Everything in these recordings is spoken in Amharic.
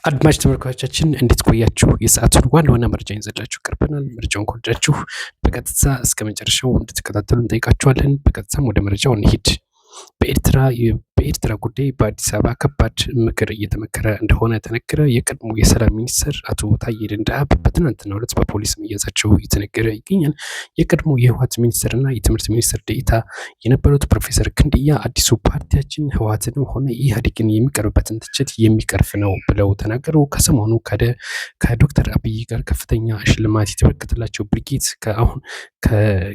አድማጭ ተመልካቾቻችን እንዴት ቆያችሁ? የሰዓቱን ዋና መረጃ ይዘንላችሁ ቀርበናል። መረጃውን ከወደዳችሁ በቀጥታ እስከ መጨረሻው እንድትከታተሉ እንጠይቃችኋለን። በቀጥታም ወደ መረጃው እንሂድ። በኤርትራ ጉዳይ በአዲስ አበባ ከባድ ምክር እየተመከረ እንደሆነ ተነገረ። የቀድሞ የሰላም ሚኒስትር አቶ ታዬ ደንደአ በትናንትናው ዕለት በፖሊስ መያዛቸው እየተነገረ ይገኛል። የቀድሞ የህወሓት ሚኒስትርና የትምህርት ሚኒስትር ዴኤታ የነበሩት ፕሮፌሰር ክንድያ አዲሱ ፓርቲያችን ህወሓትንም ሆነ ኢህአዴግን የሚቀርብበትን ትችት የሚቀርፍ ነው ብለው ተናገሩ። ከሰሞኑ ከዶክተር አብይ ጋር ከፍተኛ ሽልማት የተበረከተላቸው ብርጌት አሁን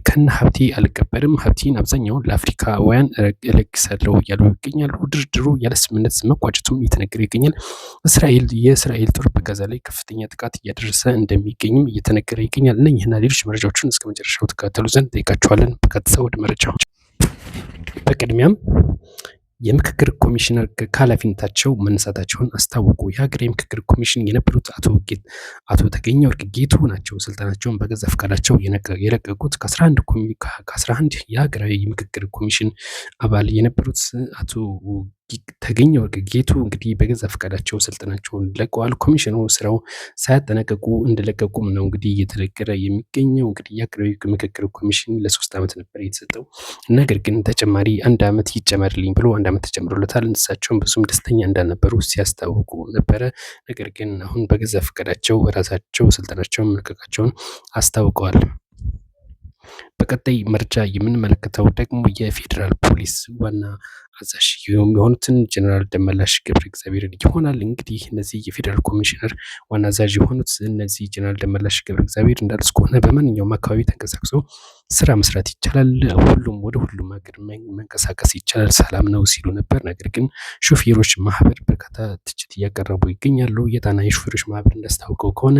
ከነ ሀብቴ አልቀበልም፣ ሀብቴን አብዛኛውን ለአፍሪካውያን እለግሳለሁ እያሉ ይገኛሉ። ድርድሩ ያለ ስምምነት መቋጨቱም እየተነገረ ይገኛል። የእስራኤል ጦር በጋዛ ላይ ከፍተኛ ጥቃት እያደረሰ እንደሚገኝም እየተነገረ ይገኛል። እነኝህና ሌሎች መረጃዎችን እስከ መጨረሻው ተከታተሉ ዘንድ ጠይቃችኋለን። በቀጥታ ወደ መረጃው። በቅድሚያም የምክክር ኮሚሽነር ከኃላፊነታቸው መነሳታቸውን አስታወቁ። የሀገራዊ ምክክር ኮሚሽን የነበሩት አቶ ተገኘ ወርቅ ጌቱ ናቸው ስልጣናቸውን በገዛ ፈቃዳቸው የለቀቁት። ከ11 የሀገራዊ ምክክር ኮሚሽን አባል የነበሩት አቶ ተገኘ ወርቅ ጌቱ እንግዲህ በገዛ ፈቃዳቸው ስልጣናቸውን ለቀዋል። ኮሚሽኑ ስራው ሳያጠናቀቁ እንደለቀቁም ነው እንግዲህ እየተነገረ የሚገኘው። እንግዲህ የሀገራዊ ምክክር ኮሚሽን ለ3 ዓመት ነበር የተሰጠው። ነገር ግን ተጨማሪ 1 ዓመት ይጨመርልኝ ብሎ 1 ዓመት ተጨምሮለታል። እሳቸውም ብዙም ደስተኛ እንዳልነበሩ ሲያስታውቁ ነበረ። ነገር ግን አሁን በገዛ ፈቃዳቸው ራሳቸው ስልጣናቸውን መልቀቃቸውን አስታውቀዋል። በቀጣይ መረጃ የምንመለከተው ደግሞ የፌዴራል ፖሊስ ዋና አዛዥ የሆኑትን ጀነራል ደመላሽ ገብረ እግዚአብሔርን ይሆናል። እንግዲህ እነዚህ የፌዴራል ኮሚሽነር ዋና አዛዥ የሆኑት እነዚህ ጀነራል ደመላሽ ገብረ እግዚአብሔር እንዳሉት ከሆነ በማንኛውም አካባቢ ተንቀሳቅሶ ስራ መስራት ይቻላል፣ ወደ ሁሉም ሀገር መንቀሳቀስ ይቻላል፣ ሰላም ነው ሲሉ ነበር። ነገር ግን ሾፌሮች ማህበር በርካታ ትችት እያቀረቡ ይገኛሉ። የጣና የሾፌሮች ማህበር እንዳስታወቀው ከሆነ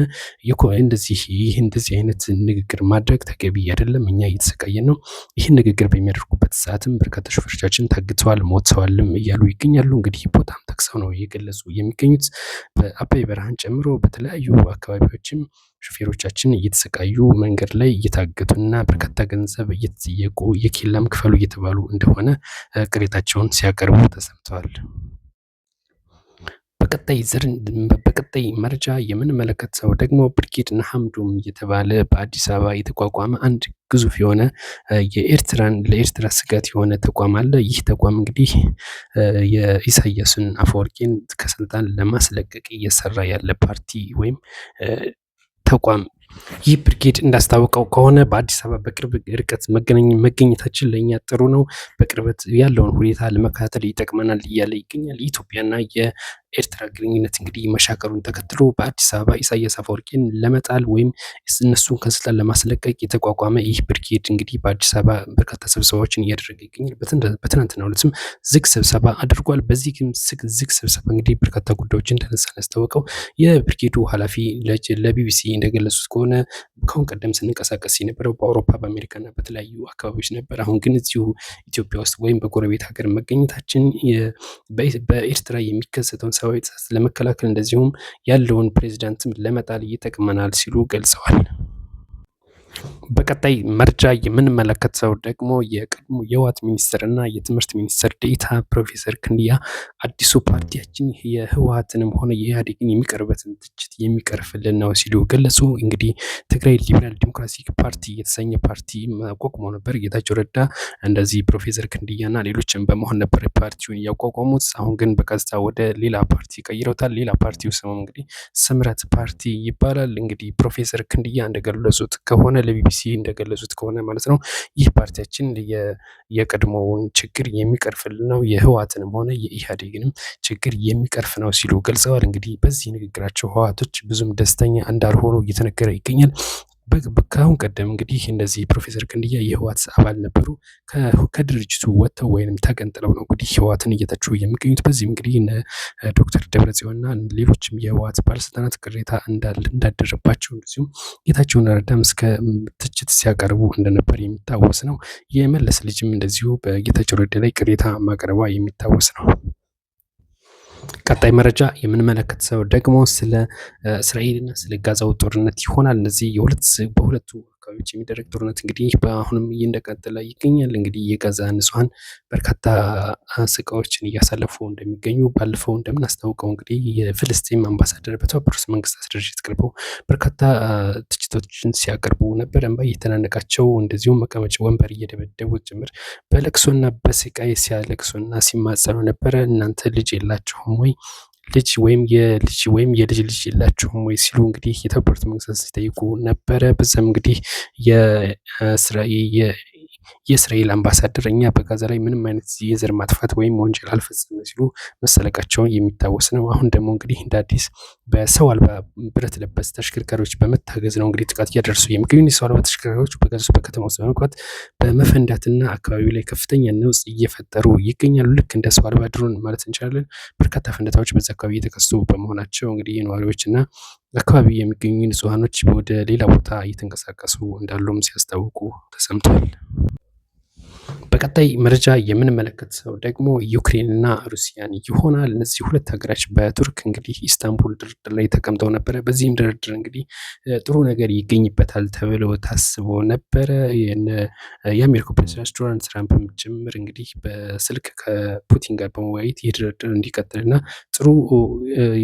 እንደዚህ አይነት ንግግር ማድረግ ተገቢ አይደለም፣ እኛ እየተሰቃየን ነው። ይህን ንግግር በሚያደርጉበት ሰዓትም በርካታ ሾፌሮቻችን ታግተዋል፣ ሞተዋልም እያሉ ይገኛሉ። እንግዲህ ቦታም ጠቅሰው ነው እየገለጹ የሚገኙት። በአባይ በረሃን ጨምሮ በተለያዩ አካባቢዎችም ሾፌሮቻችን እየተሰቃዩ መንገድ ላይ እየታገቱና በርካታ ገንዘብ እየተጠየቁ የኬላም ክፈሉ እየተባሉ እንደሆነ ቅሬታቸውን ሲያቀርቡ ተሰምተዋል። በቀጣይ መረጃ የምንመለከተው ደግሞ ብርጌድ ንሓመዶም የተባለ በአዲስ አበባ የተቋቋመ አንድ ግዙፍ የሆነ ለኤርትራ ስጋት የሆነ ተቋም አለ። ይህ ተቋም እንግዲህ የኢሳያስን አፈወርቂን ከስልጣን ለማስለቀቅ እየሰራ ያለ ፓርቲ ወይም ተቋም። ይህ ብርጌድ እንዳስታወቀው ከሆነ በአዲስ አበባ በቅርብ ርቀት መገኘታችን ለእኛ ጥሩ ነው፣ በቅርበት ያለውን ሁኔታ ለመከታተል ይጠቅመናል እያለ ይገኛል። የኢትዮጵያና የኤርትራ ግንኙነት እንግዲህ መሻከሩን ተከትሎ በአዲስ አበባ ኢሳያስ አፈወርቂን ለመጣል ወይም እነሱን ከስልጣን ለማስለቀቅ የተቋቋመ ይህ ብርጌድ እንግዲህ በአዲስ አበባ በርካታ ስብሰባዎችን እያደረገ ይገኛል። በትናንትናው ዕለትም ዝግ ስብሰባ አድርጓል። በዚህ ዝግ ስብሰባ እንግዲህ በርካታ ጉዳዮች እንደነሳ ያስታወቀው የብርጌዱ ኃላፊ ለቢቢሲ እንደገለጹት ከሆነ ከአሁን ቀደም ስንንቀሳቀስ የነበረው በአውሮፓ በአሜሪካና በተለያዩ አካባቢዎች ነበር። አሁን ግን እዚሁ ኢትዮጵያ ውስጥ ወይም በጎረቤት ሀገር መገኘታችን በኤርትራ የሚከሰተውን ሰብአዊ ጥሰት ለመከላከል እንደዚሁም ያለውን ፕሬዚዳንትም ለመጣል ይጠቅመናል ሲሉ ገልጸዋል። በቀጣይ መረጃ የምንመለከተው ደግሞ የቀድሞ የህወሓት ሚኒስትር እና የትምህርት ሚኒስትር ዴኤታ ፕሮፌሰር ክንድያ አዲሱ ፓርቲያችን የህወሓትንም ሆነ የኢህአዴግን የሚቀርበትን ትችት የሚቀርፍልን ነው ሲሉ ገለጹ። እንግዲህ ትግራይ ሊበራል ዲሞክራሲክ ፓርቲ የተሰኘ ፓርቲ አቋቁሞ ነበር ጌታቸው ረዳ እንደዚህ ፕሮፌሰር ክንድያና ሌሎችም በመሆን ነበር ፓርቲውን ያቋቋሙት። አሁን ግን በቀጥታ ወደ ሌላ ፓርቲ ቀይረውታል። ሌላ ፓርቲው ስሙ እንግዲህ ስምረት ፓርቲ ይባላል። እንግዲህ ፕሮፌሰር ክንድያ እንደገለጹት ከሆነ ለቢቢሲ እንደገለጹት ከሆነ ማለት ነው ይህ ፓርቲያችን የቀድሞውን ችግር የሚቀርፍልን ነው፣ የህወሓትንም ሆነ የኢህአዴግንም ችግር የሚቀርፍ ነው ሲሉ ገልጸዋል። እንግዲህ በዚህ ንግግራቸው ህወሓቶች ብዙም ደስተኛ እንዳልሆኑ እየተነገረ ይገኛል። ከአሁን ቀደም እንግዲህ እንደዚህ ፕሮፌሰር ክንድያ የህወሓት አባል ነበሩ። ከድርጅቱ ወጥተው ወይንም ተገንጥለው ነው እንግዲህ ህወሓትን እየተቹ የሚገኙት። በዚህም እንግዲህ ዶክተር ደብረጽዮንና ሌሎችም የህወሓት ባለስልጣናት ቅሬታ እንዳደረባቸው እንደዚሁም ጌታቸው ረዳም እስከ ትችት ሲያቀርቡ እንደነበር የሚታወስ ነው። የመለስ ልጅም እንደዚሁ በጌታቸው ረዳ ላይ ቅሬታ ማቅረቧ የሚታወስ ነው። ቀጣይ መረጃ የምንመለከተው ደግሞ ስለ እስራኤልና ስለ ጋዛው ጦርነት ይሆናል። እነዚህ በሁለቱ አካባቢዎች የሚደረግ ጦርነት እንግዲህ በአሁንም እንደቀጠለ ይገኛል። እንግዲህ የጋዛ ንጹሃን በርካታ ስቃዮችን እያሳለፉ እንደሚገኙ ባለፈው እንደምናስታውቀው እንግዲህ የፍልስጤም አምባሳደር በተባበሩት መንግስታት ድርጅት ቀርበው በርካታ ትችቶችን ሲያቀርቡ ነበር። እንባ እየተናነቃቸው እንደዚሁም መቀመጫ ወንበር እየደበደቡ ጭምር በለቅሶና በስቃይ ሲያለቅሱና ሲማጸኑ ነበረ። እናንተ ልጅ የላችሁም ወይ ልጅ ወይም የልጅ ልጅ የላችሁም ወይ ሲሉ እንግዲህ የተባበሩት መንግስታት ሲጠይቁ ነበረ። በዛም እንግዲህ የእስራኤል አምባሳደር እኛ በጋዛ ላይ ምንም አይነት የዘር ማጥፋት ወይም ወንጀል አልፈጸምንም ሲሉ መሰለቃቸውን የሚታወስ ነው። አሁን ደግሞ እንግዲህ እንደ አዲስ በሰው አልባ ብረት ለበስ ተሽከርካሪዎች በመታገዝ ነው እንግዲህ ጥቃት እያደረሱ የሚገኙ። የሰው አልባ ተሽከርካሪዎች በጋዛ በከተማ ውስጥ በመግባት በመፈንዳትና አካባቢው ላይ ከፍተኛ ነውጥ እየፈጠሩ ይገኛሉ። ልክ እንደ ሰው አልባ ድሮን ማለት እንችላለን። በርካታ ፍንዳታዎች በዛ አካባቢ እየተከሰቱ በመሆናቸው እንግዲህ ነዋሪዎችና አካባቢ የሚገኙ ንጹሃኖች ወደ ሌላ ቦታ እየተንቀሳቀሱ እንዳሉም ሲያስታውቁ ተሰምቷል። በቀጣይ መረጃ የምንመለከተው ደግሞ ዩክሬንና ሩሲያን ይሆናል። እነዚህ ሁለት ሀገራች በቱርክ እንግዲህ ኢስታንቡል ድርድር ላይ ተቀምጠው ነበረ። በዚህም ድርድር እንግዲህ ጥሩ ነገር ይገኝበታል ተብሎ ታስቦ ነበረ። የአሜሪካው ፕሬዚዳንት ዶናልድ ትራምፕም ጭምር እንግዲህ በስልክ ከፑቲን ጋር በመወያየት ይህ ድርድር እንዲቀጥልና ጥሩ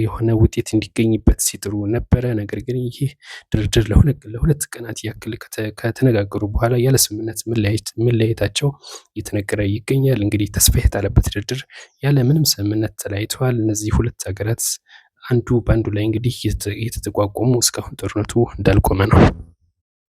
የሆነ ውጤት እንዲገኝበት ሲጥሩ ነበረ። ነገር ግን ይህ ድርድር ለሁለት ቀናት ያክል ከተነጋገሩ በኋላ ያለ ስምምነት መለያየታቸው እየተነገረ ይገኛል። እንግዲህ ተስፋ የጣለበት ድርድር ያለ ምንም ስምምነት ተለያይተዋል። እነዚህ ሁለት ሀገራት አንዱ በአንዱ ላይ እንግዲህ እየተጠቋቆሙ እስካሁን ጦርነቱ እንዳልቆመ ነው።